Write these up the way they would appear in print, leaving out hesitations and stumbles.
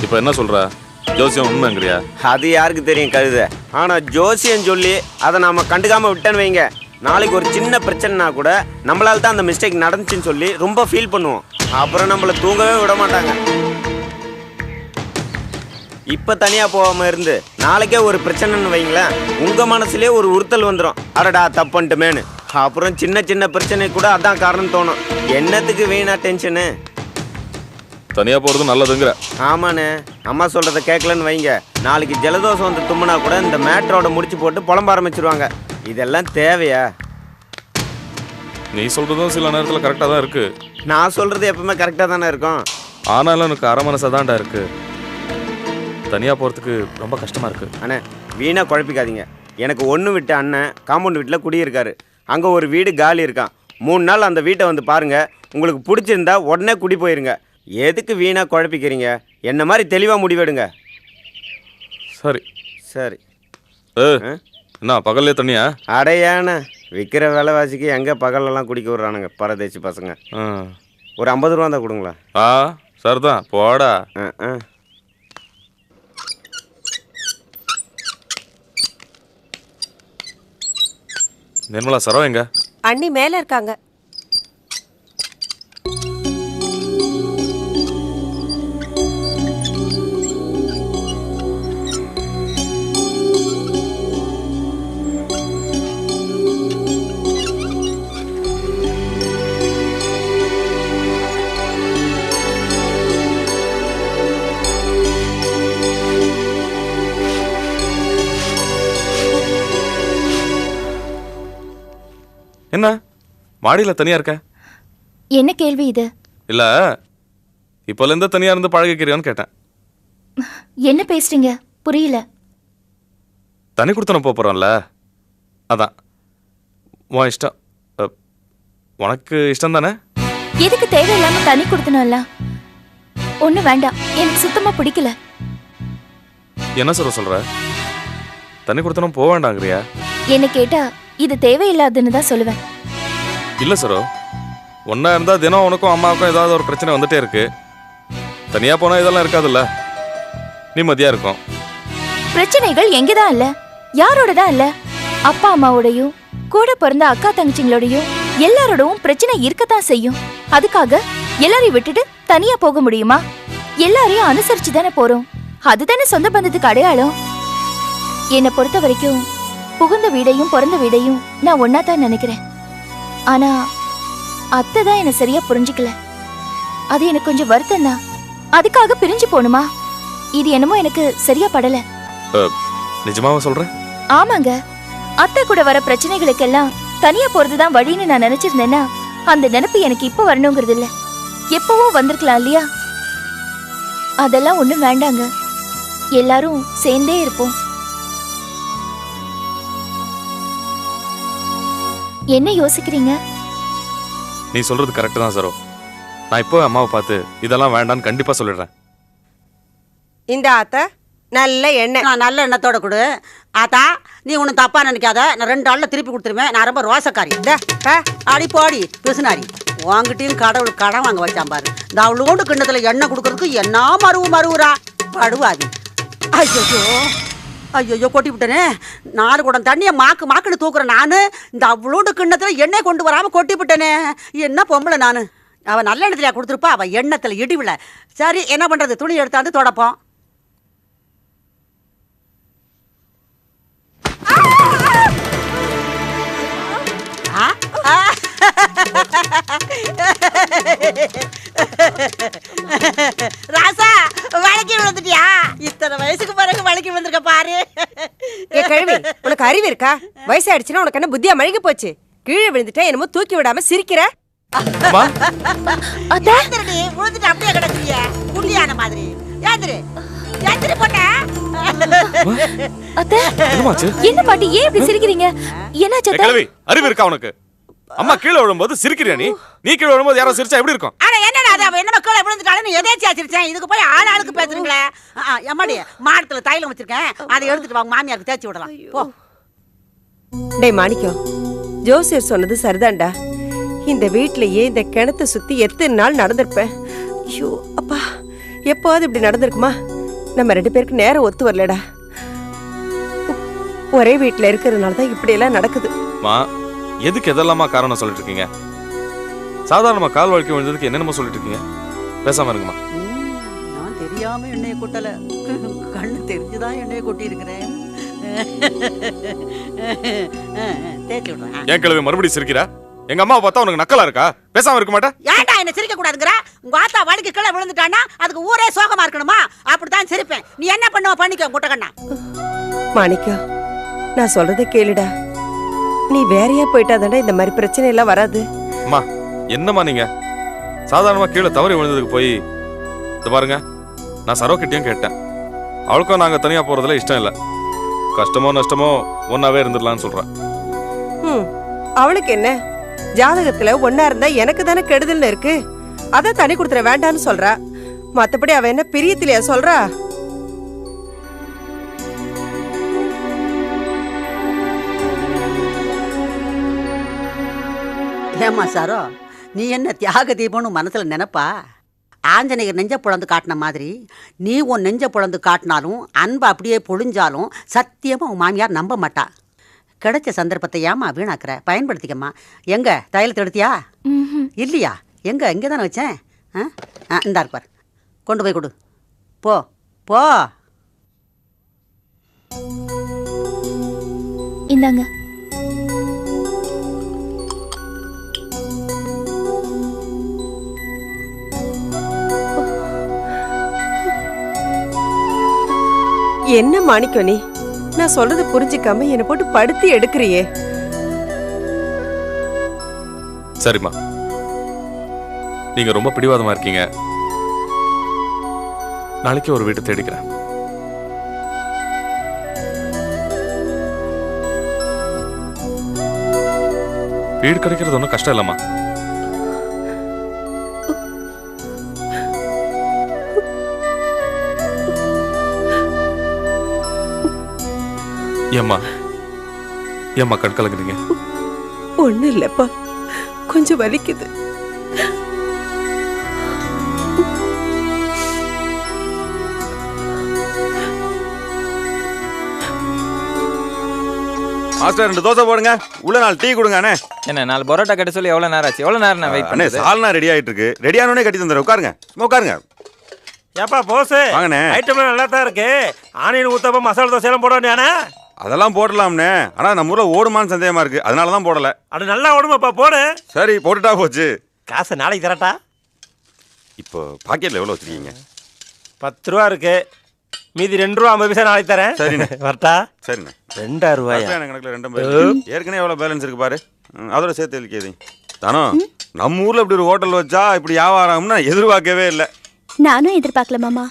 இப்போ என்ன சொல்ற? ஜோசியம் உண்மைங்கிறியா? அது யாருக்கு தெரியும் கழுத. ஆனால் ஜோசியம் சொல்லி அதை நாம கண்டுக்காம விட்டேன்னு வைங்க, நாளைக்கு ஒரு சின்ன பிரச்சனைனா கூட நம்மளால தான் அந்த மிஸ்டேக் நடந்துச்சுன்னு சொல்லி ரொம்ப ஃபீல் பண்ணுவோம். அப்புறம் நம்மளை தூங்கவே விட மாட்டாங்க. இப்போ தனியாக போகாமல் இருந்து நாளைக்கே ஒரு பிரச்சனைன்னு வைங்களேன், உங்கள் மனசுலேயே ஒரு உறுத்தல் வந்துடும், அடடா தப்புன்ட்டுமேனு. அப்புறம் சின்ன சின்ன பிரச்சனை கூட அதான் காரணம் தோணும். என்னத்துக்கு வீணா டென்ஷனு? தனியாக போகிறது நல்லதுங்கிற? ஆமாண்ணே, அம்மா சொல்கிறத கேட்கலன்னு வைங்க, நாளைக்கு ஜலதோஷம் வந்து தும்முனா கூட இந்த மேட்ரோட முடிச்சு போட்டு புலம்ப ஆரம்பிச்சிருவாங்க. இதெல்லாம் தேவையா? நீ சொல்கிறதும் சில நேரத்தில் கரெக்டாக தான் இருக்குது. நான் சொல்கிறது எப்பவுமே கரெக்டாக தானே இருக்கும். ஆனாலும் எனக்கு அரை மனசாக தான்டா இருக்குது. தனியாக போகிறதுக்கு ரொம்ப கஷ்டமாக இருக்குது. அண்ணே வீணாக குழப்பிக்காதீங்க. எனக்கு ஒன்று விட்டு அண்ணன் காம்பவுண்ட் வீட்டில் குடியிருக்காரு. அங்கே ஒரு வீடு காலி இருக்கான். 3 நாள் அந்த வீட்டை வந்து பாருங்கள். உங்களுக்கு பிடிச்சிருந்தா உடனே குடி போயிருங்க. எதுக்கு வீணாக குழப்பிக்கிறீங்க? என்ன மாதிரி தெளிவாக முடிவெடுங்க. சரி சரி. என்ன பகல்லே தண்ணியா? அடையாண்ணே, விற்கிற விலைவாசிக்கு எங்கே பகலெல்லாம் குடிக்க விட்றானுங்க பரதேசி பசங்க. ஒரு 50 ரூபா தான் கொடுங்களா? சரிதான் போடா. நிர்மலா சரோ எங்க? அண்ணி மேல இருக்காங்க. என்ன மாடியில் தனியா இருக்க? என்ன கேள்வி இது? இல்ல இப்போல இருந்து தனியா இருந்து பழகிக்கிறியான்னு கேட்டேன். என்ன பேசுறீங்க? புரியல. தனி கொடுத்தன போறோம்ல, அதான். உன் இஷ்டம். உனக்கு இஷ்டம் தானே? எதுக்கு தேவையில்லாம தனி கொடுத்தனம்ல? ஒண்ணு வேண்டாம், எனக்கு சுத்தமா பிடிக்கல. என்ன சொல்ற? தனி கொடுத்தனும் போக வேண்டாங்கிறியா? என்ன கேட்டா இது தேவையில்லாதுன்னு தான் சொல்லுவேன். இல்ல சரோ, ஒன்னா இருந்தா தினம் உனக்கும் அம்மாவுக்கும் ஏதாவது ஒரு பிரச்சனை வந்துட்டே இருக்கு. தனியா போனா இதெல்லாம் இருக்காதுல்ல, நிம்மதியா இருக்கும். பிரச்சனைகள் எங்கதான் இல்ல, யாரோடதான் இல்ல. அப்பா அம்மாவோடையும் கூட பிறந்த அக்கா தங்கச்சிங்களோடையும் எல்லாரோடவும் பிரச்சனை இருக்கத்தான் செய்யும். அதுக்காக எல்லாரையும் விட்டுட்டு தனியா போக முடியுமா? எல்லாரையும் அனுசரிச்சு தானே போறோம். அதுதானே சொந்த பந்தத்துக்கு அடையாளம். என்னை பொறுத்த வரைக்கும் புகுந்த வீடையும் பிறந்த வீடையும் நான் ஒன்னா தான் நினைக்கிறேன். ஆனா அத்தை தான் என்ன சரியா புரிஞ்சுக்கல. அது எனக்கு கொஞ்சம் வருத்தம் தான். அதுக்காக பிரிஞ்சு போணுமா? இது என்னமோ எனக்கு சரியா படல. நிஜமாவா சொல்ற? ஆமாங்க, அத்தை கூட வர பிரச்சனைகளுக்கெல்லாம் தனியா போறதுதான் வழின்னு நான் நினைச்சிருந்தேன்னா அந்த நினைப்பு எனக்கு இப்ப வரணுங்கிறது இல்ல, எப்பவோ வந்திருக்கலாம் இல்லையா? அதெல்லாம் ஒண்ணும் வேண்டாங்க, எல்லாரும் சேர்ந்தே இருப்போம். என்ன யோசிக்கிறீங்க? நீ சொல்றது கரெக்ட் தான் சரோ. நான் இப்போ அம்மாவை பார்த்து இதெல்லாம் வேண்டான்னு கண்டிப்பா சொல்லிடுறேன். இந்த ஆத்தா நல்ல எண்ணெய். நான் நல்ல எண்ணத்தோட கொடு. ஆத்தா நீ ஒன்றும் தப்பா நினைக்காத, நான் 2 நாளில் திருப்பி கொடுத்துருவேன். நான் ரொம்ப ரோசக்காரி. அடி போடி பிசுனாரி. வாங்கிட்டையும் கடவுள் கடன் வாங்க வச்சான் பாரு. இந்த அவளோடு கிண்ணத்தில் எண்ணெய் கொடுக்கறதுக்கு என்ன மருவுரா படுவாது. ஐயோ ஐயோ கொட்டி விட்டனே. 4 குடம் தண்ணியை மாக்குன்னு தூக்குறேன் நான். இந்த அவ்வளோடு கிண்ணத்தில் எண்ணெய் கொண்டு வராமல் கொட்டி விட்டனே. என்ன பொம்பளை நான். அவள் நல்ல எண்ணத்துல கொடுத்துருப்பா, அவள் எண்ணத்தில் இடிவில. சரி என்ன பண்ணுறது, துணி எடுத்தாந்து தொடப்போம். ராசா வழக்கி விழுந்துட்டியா? இத்தனை வயசுக்கு பிறகு வழக்கி விழுந்திருக்க பாரு. ஏ கழுவி, உனக்கு அறிவு இருக்கா? வயசாயிடுச்சுன்னா உனக்கு என்ன புத்தியா மழுகி போச்சு? கீழே விழுந்துட்டா என்னமோ தூக்கி விடாம சிரிக்கிற. விழுந்துட்டு அப்படியே கிடக்குறிய புள்ளியான மாதிரி. எந்திரி போட்ட. என்ன பாட்டி ஏன் இப்படி சிரிக்கிறீங்க? என்னாச்சு? அறிவு இருக்கா உனக்கு? அம்மா கீழே விழும்போது சிரிக்கிறியா நீ? நீ கீழே விழும்போது யாரோ சிரிச்சா எப்படி இருக்கும்? ஆனா என்னடா அது, அவ என்ன கீழே விழுந்துட்டாலும் எதேச்சியா சிரிச்சேன். இதுக்கு போய் ஆளுக்கு பேசுறீங்களே. எம்மாடி மாடத்துல தைலம் வச்சிருக்கேன், அதை எடுத்துட்டு வாங்க, மாமியாருக்கு தேய்ச்சி விடலாம் போ. டேய் மாணிக்கம், ஜோசியர் சொன்னது சரிதான்டா. இந்த வீட்லயே இந்த கிணத்தை சுத்தி எத்தனை நாள் நடந்திருப்பேன். ஐயோ அப்பா, எப்போது இப்படி நடந்திருக்குமா? நம்ம 2 பேருக்கு நேரம் ஒத்து வரலடா. ஒரே வீட்டுல இருக்கிறதுனால தான் இப்படி எல்லாம் நடக்குது. மா எதுக்கு எதெல்லாமா காரணம் சொல்லிட்டு இருக்கீங்க? சாதாரணமா கால் வலிக்கு விழுந்ததுக்கு என்னென்னமோ சொல்லிட்டு இருக்கீங்க. பேசாம இருங்கம்மா. நான் தெரியாம எண்ணெயை கொட்டல, கண்ணு தெரிஞ்சுதான் எண்ணெயை கொட்டி இருக்கிறேன். தேய்ச்சி விடுறேன். ஏன் கிழவி மறுபடியும் சிரிக்கிறா? எங்க அம்மா பார்த்தா உனக்கு நக்கலா இருக்கா? பேசாம இருக்க மாட்டா? ஏன்டா என்ன சிரிக்க கூடாதுங்கிற? உங்க ஆத்தா வலிக்கு கீழே விழுந்துட்டானா அதுக்கு ஊரே சோகமா இருக்கணுமா? அப்படித்தான் சிரிப்பேன். நீ என்ன பண்ணுவ பண்ணிக்கோ குட்டக்கண்ணா. மாணிக்கம், நான் சொல்றதை கேளுடா. நீ வேறையா போயிட்டாதானே இந்த மாதிரி பிரச்சனை எல்லாம் வராது. அம்மா என்னம்மா நீங்க சாதாரணமா கீழே தவறி விழுந்ததுக்கு போய் இது பாருங்க. நான் சரோக்கிட்டையும் கேட்டேன். அவளுக்கும் நாங்க தனியா போறதுல இஷ்டம் இல்லை. கஷ்டமோ நஷ்டமோ ஒன்னாவே இருந்துடலாம்னு சொல்றேன். அவளுக்கு என்ன, ஜாதகத்துல ஒன்னா இருந்தா எனக்கு தானே கெடுதல்னு இருக்கு. அத தனி கொடுத்துற வேண்டான்னு சொல்றா. மத்தபடி அவ என்ன பிரியத்திலையா சொல்றா? ஏமா சாரோ, நீ என்ன தியாக தீபம்னு மனசுல நினைப்பா? ஆஞ்சநேயர் நெஞ்ச புலந்து காட்டின மாதிரி நீ உன் நெஞ்ச புலந்து காட்டினாலும் அன்பை அப்படியே பொழிஞ்சாலும் சத்தியமா உன் மாமியார் நம்ப மாட்டா. கிடைச்ச சந்தர்ப்பத்தை ஏமா வீணாக்குற? பயன்படுத்திக்கம்மா. எங்க தையலத்தை எடுத்தியா? இல்லையா? எங்க இங்கே தானே வச்சேன். இந்தா இருப்பார், கொண்டு போய் கொடு. போ போ. இந்தாங்க. என்ன மாணிக்கம் நீ? நான் சொல்றது புரிஞ்சுக்காம என்ன போட்டு படுத்தி எடுக்கிறியே. சரிம்மா, நீங்க ரொம்ப பிடிவாதமா இருக்கீங்க. நாளைக்கு ஒரு வீட்டை தேடிக்கிறேன். வீடு கிடைக்கிறது ஒன்றும் கஷ்டம் இல்லம்மா. ஏம்மா ஏம்மா கண் கலங்குறீங்க? ஒண்ணு இல்லப்பா, கொஞ்சம் வலிக்குது. மாஸ்டர் 2 தோசை போடுங்க. உள்ள 4 டீ கொடுங்க. அண்ணே என்ன 4 பரோட்டா கட்ட சொல்லி எவ்வளவு நேரம் ஆச்சு? எவ்வளவு நேரம் நான் வெயிட் அண்ணே, பண்ணது? சால்னா ரெடி ஆயிட்டு இருக்கு. ரெடி ஆனோடனே கட்டி தந்துடுறேன். உட்காருங்க, உட்காருங்க. ஏப்பா போஸ், வாங்கண்ணே. ஐட்டம்லாம் நல்லா தான் இருக்கு. ஆனியன் ஊத்தப்ப மசாலா தோசை எல்லாம் போட வேண்டியானே? அதெல்லாம் போடலாம்ண்ணே. ஆனா நம்ம ஊர்ல ஓடுமான்னு சந்தேகமா இருக்கு. அதனால தான் போடல. அது நல்லா ஓடுமாப்பா, போடு. சரி, போட்டுட்டா போச்சு. காசை நாளைக்கு தரட்டா? இப்போ பாக்கெட்ல எவ்வளவு வச்சிருக்கீங்க? 10 ரூபா இருக்கு. மீதி 2 ரூபா 50 பைசா நாளைக்கு தரேன். சரிண்ணே. வரட்டா? சரிண்ணே. 2 ரூபாயா? கணக்குல 2 ஏற்கனவே எவ்வளவு பேலன்ஸ் இருக்கு பாரு. அதோட சேர்த்து எழுதியது தானோ. நம்ம ஊர்ல இப்படி ஒரு ஹோட்டல் வச்சா இப்படி வியாபாரம்னா எதிர்பார்க்கவே இல்லை. நானும் எதிர்பார்க்கல மாமா.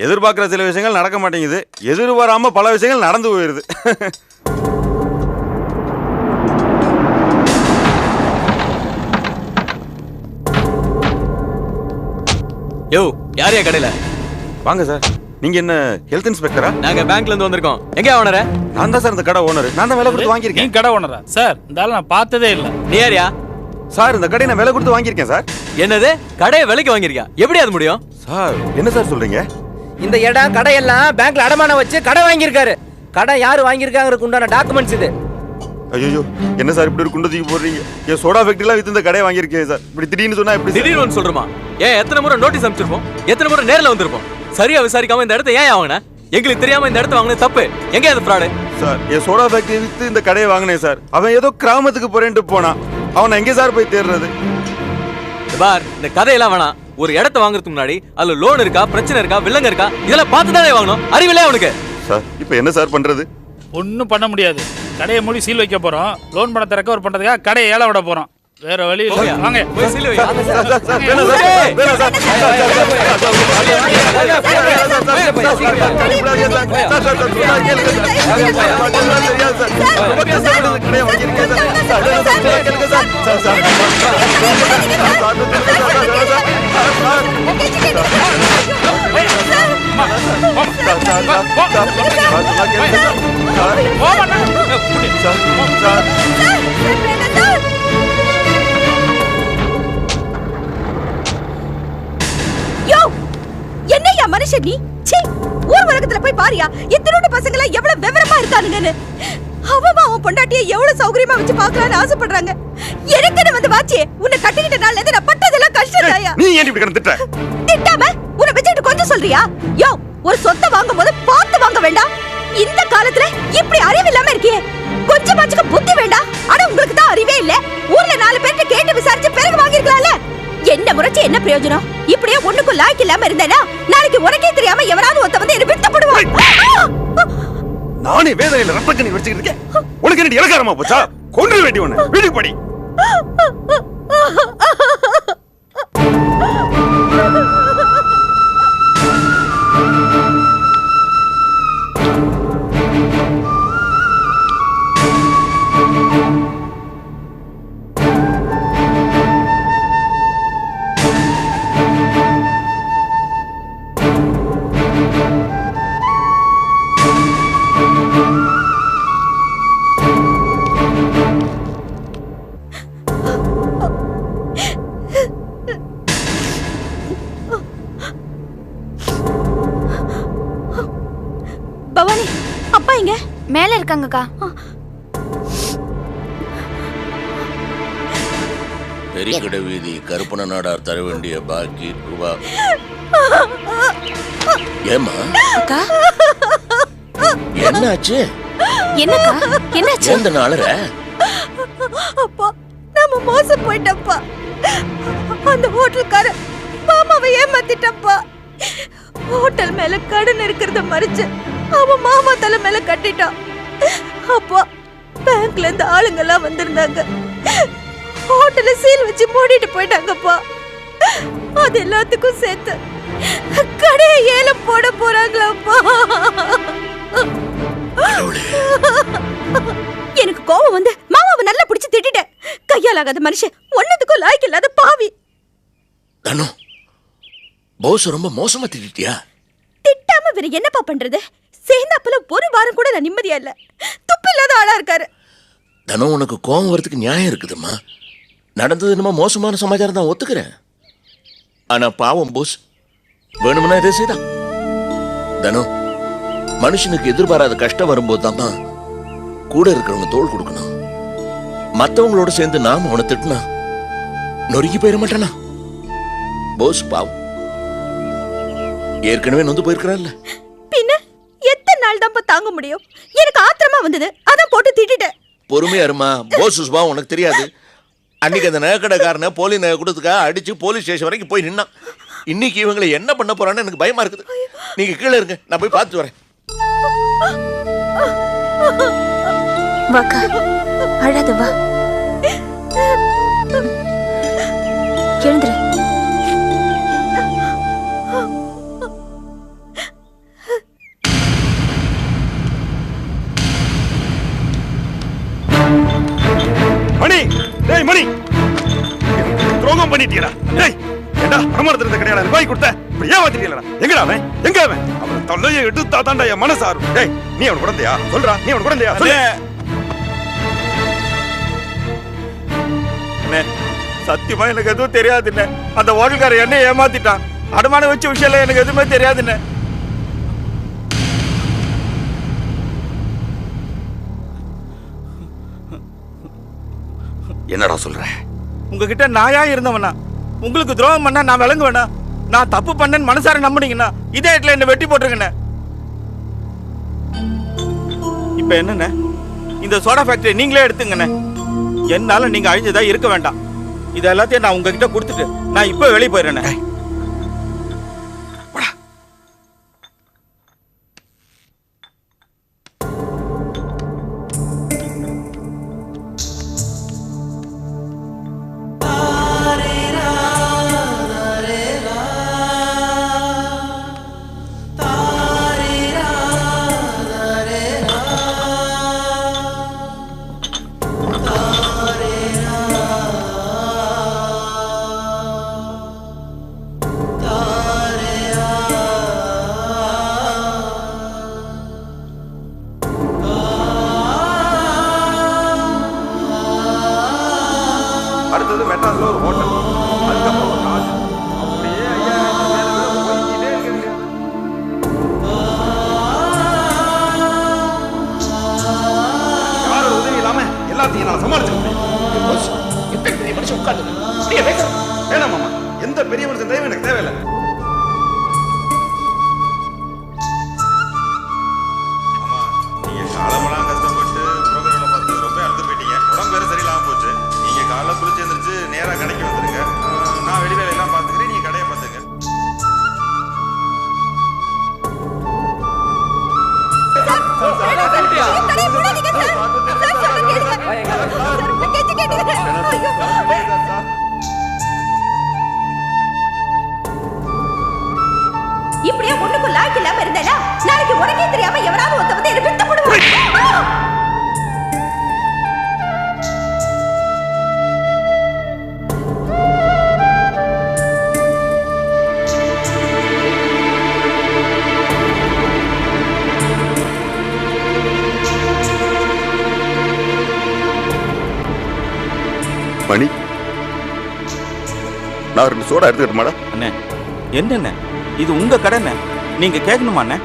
எதிர்பார்க்குற சில விஷயங்கள் நடக்க மாட்டேங்குது. எதிர்பாராம பல விஷயங்கள் நடந்து போயிருது. யோ, யாரையா கடையில? வாங்க சார். நீங்க என்ன ஹெல்த் இன்ஸ்பெக்டரா? நாங்க பேங்க்ல இருந்து வந்திருக்கோம். எங்க ஓனர? நான் தான் சார் இந்த கடை ஓனர். நான் தான் விலை கொடுத்து நீ வாங்கியிருக்கேன். கடை ஓனரா? சார் இந்த ஆளை நான் பார்த்ததே இல்லை. நீ யாரியா? சார் இந்த கடையை நான் விலை கொடுத்து வாங்கியிருக்கேன் சார். என்னது? கடையை விலைக்கு வாங்கிருக்கியா? எப்படி அது முடியும்? சார் என்ன சார் சொல்றீங்க? இந்த இடம் கடையெல்லாம் பேங்க்ல அடமானம் வச்சு கடை வாங்கியிருக்காரு. கடை யாரு வாங்கியிருக்காங்கிறதுக்கு உண்டான டாக்குமெண்ட்ஸ் இது. ஐயோ, என்ன சார் இப்படி ஒரு குண்டு தூக்கி போடுறீங்க? என் சோடா ஃபேக்டரிலாம் வித்து இந்த கடையை வாங்கியிருக்கேன் சார். இப்படி திடீர்னு சொன்னா எப்படி? திடீர்னு சொல்றமா? ஏன் எத்தனை முறை நோட்டீஸ் அனுப்பிச்சிருப்போம், எத்தனை முறை நேர்ல வந்திருப்போம். சரியா விசாரிக்காம இந்த இடத்த ஏன் வாங்கின? எங்களுக்கு தெரியாம இந்த இடத்த வாங்கினது தப்பு. எங்க அது fraud? Sir N soda factory with இந்த கடையை வாங்கினேன் சார். அவன் ஏதோ கிராமத்துக்கு போறேன்ட்டு போனான். அவனை எங்கே சார் போய் தேடுறது? பார், இந்த கதையெல்லாம் வேணாம். ஒரு இடத்த வாங்குறதுக்கு முன்னாடி அதுல லோன் இருக்கா, பிரச்சனை இருக்கா, வில்லங்க இருக்கா, இதெல்லாம் பார்த்து தானே வாங்கணும். அறிவில்லையா உனக்கு? சார் இப்போ என்ன சார் பண்றது? ஒன்றும் பண்ண முடியாது. கடையை மூடி சீல் வைக்க போறோம். லோன் பணத்தை ரெக்கவர் பண்றதுக்காக கடையை ஏல விட போறோம். வேற வழி இல்லை. வாங்க போய் சீல் வை. சார் வேணாம் சார், வேணாம் சார். மனுஷன் நீ? சீ, ஊர் உலகத்துல போய் பாரியா, இத்தனோட பசங்க எல்லாம் எவ்வளவு விவரமா இருக்கானுங்கன்னு. அவன் பொண்டாட்டியை எவ்வளவு சௌகரியமா வச்சு பாக்கலாம்னு ஆசைப்படுறாங்க. எனக்கு வந்து வாச்சி, உன்னை கட்டிக்கிட்ட நாள்ல இருந்து நான் பட்டதெல்லாம் கஷ்டம் தாயா. நீ ஏன் இப்படி திட்ட? திட்டாம உன்னை வச்சுட்டு கொஞ்சம் சொல்றியா? யோ, ஒரு சொத்தை வாங்கும் போது பார்த்து வாங்க வேண்டாம்? இந்த காலத்துல இப்படி அறிவு இல்லாம இருக்கியே, கொஞ்சமாச்சுக்கு புத்தி வேண்டாம். ஆனா உங்களுக்கு தான் அறிவே இல்ல. ஊர்ல 4 பேர்ட்ட கேட்டு விசாரிச்சு பிறகு வாங்கிருக்கலாம்ல. என்ன முறைச்சு என்ன பிரயோஜனம்? இப்படியே ஒண்ணுக்கும் லாய்க்கு இல்லாம இருந்தேனா நாளைக்கு உனக்கே தெரியாம எவனாவது ஒருத்த வந்து என்ன விட்டு போடுவான். நானே வேதனையில ரத்தக்கண்ணி வச்சுக்கிட்டு இருக்கேன். உனக்கு என்ன இலக்காரமா போச்சா? கொன்று வேண்டி ஒண்ணு வீட்டுக்கு படி. பவானி, அப்பா எங்க? மேல இருக்காங்கக்கா. பெரியகடை வீதி கருப்பண நாடார் தர வேண்டிய பாக்கி ரூபா. ஏமா அக்கா, என்னாச்சு? என்னக்கா என்னாச்சு? எந்த நாளற? அப்பா, நாம மோசம் போயிட்டப்பா. அந்த ஹோட்டல்கார மாமாவை ஏமாத்திட்டப்பா. ஹோட்டல் மேல கடன் இருக்கிறத மறைச்சு அவன் மாமா தலை மேல கட்டிட்டான். அப்பா, பேங்க்ல இருந்து ஆளுங்க எல்லாம் வந்திருந்தாங்க. ஹோட்டல சீல் வச்சு மூடிட்டு போயிட்டாங்கப்பா. அது எல்லாத்துக்கும் சேர்த்து கடையை ஏலம் போட போறாங்களாப்பா. எனக்கு கோபம் வந்து மாமாவை நல்லா பிடிச்சு திட்டிட்டேன். கையால் ஆகாத மனுஷன், ஒன்னதுக்கும் லாய்க்கு இல்லாத பாவி. தனு, போஸ் ரொம்ப மோசமா திட்டியா? திட்டாம வேற என்னப்பா பண்றது? சேர்ந்தாப்புல ஒரு வாரம் கூட நான் நிம்மதியா இல்ல. துப்பு இல்லாத ஆளா இருக்காரு. தனு, உனக்கு கோபம் வரதுக்கு நியாயம் இருக்குதுமா. நடந்தது என்னமோ மோசமான சமாச்சாரம் தான், ஒத்துக்கிறேன். ஆனா பாவம் போஸ் வேணும்னா இதை செய்தான். தனு, மனுஷனுக்கு எதிர்பாராத கஷ்டம் வரும்போது தான் கூட இருக்கிறவங்க தோள் கொடுக்கணும். மற்றவங்களோட சேர்ந்து நாம அவனை திட்டினா நொறுங்கி போயிட மாட்டானா? போஸ் பாவம் ஏற்கனவே நொந்து போயிருக்கிறான்ல. பின்ன எத்தனை நாள் தான் தாங்க முடியும்? எனக்கு ஆத்திரமா வந்தது, அதான் போட்டு திட்டிட்டேன். பொறுமையா இருமா. போஸ் பாவம் உனக்கு தெரியாது. அன்னைக்கு அந்த நகைக்கடைக்காரனை போலி நகை கொடுத்துக்காக அடிச்சு போலீஸ் ஸ்டேஷன் வரைக்கும் போய் நின்னான். இன்னைக்கு இவங்களை என்ன பண்ண போறான்னு எனக்கு பயமா இருக்குது. நீங்க கீழே இருங்க, நான் போய் பார்த்து வரேன். வாக்கா, அழாத வா. எழுந்துரு. மணி, டேய் மணி, துரோகம் பண்ணிட்டீடா. டேய், ஏண்டா பிரமாணத்துல இருந்த கடையால ரூபாய் கொடுத்த இப்படி ஏமாத்திட்டீங்களா? எங்கடா அவன்? எங்க அவன்? அவன் தொல்லையை எடுத்தா தாண்டா என் மனசு ஆறும். டேய், நீ அவன் குழந்தையா? சொல்றா, நீ அவன் குழந்தையா? சொல்லு. சத்தியமா எனக்கு எதுவும் தெரியாதுன்னு. அந்த ஹோட்டல்கார என்ன ஏமாத்திட்டான். அடமான வச்ச விஷயம் எனக்கு எதுவுமே தெரியாதுன்னு. என்னடா சொல்ற? உங்ககிட்ட நாயா இருந்தவனா? உங்களுக்கு துரோகம் பண்ணா நான் விளங்குவேனா? நான் தப்பு பண்ணேன்னு மனசார நம்புனீங்கன்னா இதே இடத்துல என்ன வெட்டி போட்டுருங்கண்ணே. இப்ப என்னண்ணே, இந்த சோடா ஃபேக்டரி நீங்களே எடுத்துங்கண்ணே. என்னால நீங்க அழிஞ்சதா இருக்க வேண்டாம். இது எல்லாத்தையும் நான் உங்ககிட்ட கொடுத்துட்டு நான் இப்ப வெளியே போயிடுறேண்ணே. இந்த பெரிய மனுஷன் தயவு எனக்கு தேவையில்லை. ஆமா, நீங்க காலமெல்லாம் கஷ்டப்பட்டு ப்ரோக்ராம்ல பார்த்து ரொம்ப அழுத்து போயிட்டீங்க. உடம்பு வேற சரியில்லாம போச்சு. நீங்க காலைல குளிச்சு எழுந்திரிச்சு நேரா கடைக்கு வந்துருங்க. நான் வெளி வேலையெல்லாம் பார்த்துக்கிறேன், நீங்க கடையை பார்த்துங்க. இப்படியே ஒண்ணுக்கும் லாய்க்கு இல்லாம இருந்தேனா நாளைக்கு உனக்கே தெரியாம எவனாவது ஒருத்த வந்து என்ன விட்டு போடுவான். மணி, நான் 2 சோடா எடுத்துக்கிட்டேன். அண்ணே என்னண்ணே இது உங்க கடைண்ணே, நீங்க கேட்கணுமா அண்ணே?